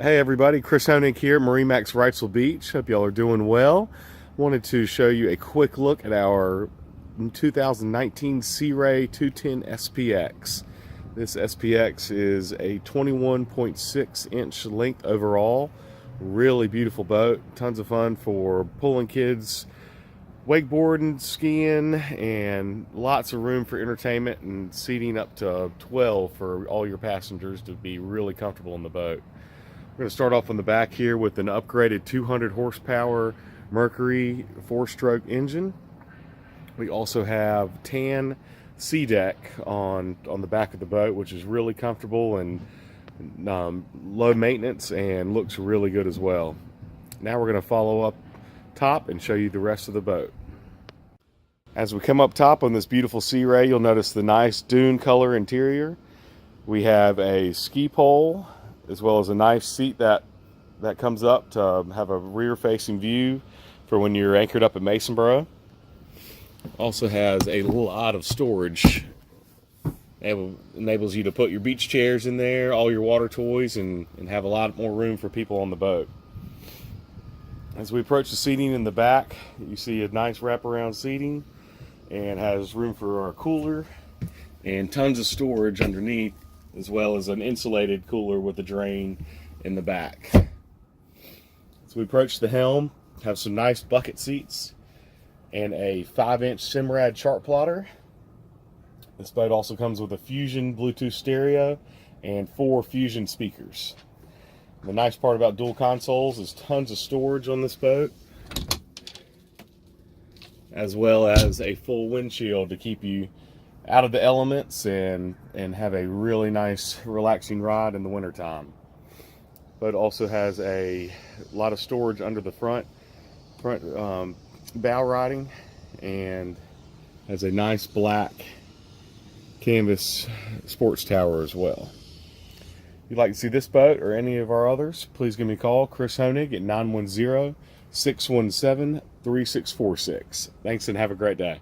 Hey everybody, Chris Honig here, MarineMax Wrightsville Beach. Hope y'all are doing well. Wanted to show you a quick look at our 2019 Sea Ray 210 SPX. This SPX is a 21.6 inch length overall. Really beautiful boat, tons of fun for pulling kids, wakeboarding, skiing, and lots of room for entertainment and seating up to 12 for all your passengers to be really comfortable in the boat. We're going to start off on the back here with an upgraded 200 horsepower Mercury 4-stroke engine. We also have tan sea deck on the back of the boat, which is really comfortable and low maintenance and looks really good as well. Now we're going to follow up top and show you the rest of the boat. As we come up top on this beautiful Sea Ray, you'll notice the nice dune color interior. We have a ski pole as well as a nice seat that comes up to have a rear facing view for when you're anchored up at Masonboro. Also has a lot of storage. It enables you to put your beach chairs in there, all your water toys, and have a lot more room for people on the boat. As we approach the seating in the back, you see a nice wraparound seating and has room for our cooler and tons of storage underneath, as well as an insulated cooler with a drain in the back. As we approach the helm, have some nice bucket seats and a 5-inch Simrad chart plotter. This boat also comes with a Fusion Bluetooth stereo and 4 Fusion speakers. The nice part about dual consoles is tons of storage on this boat, as well as a full windshield to keep you out of the elements and have a really nice relaxing ride in the wintertime. But also has a lot of storage under the front bow riding, and has a nice black canvas sports tower as well. If you'd like to see this boat or any of our others, please give me a call, Chris Honig, at 910-617-3646. Thanks and have a great day.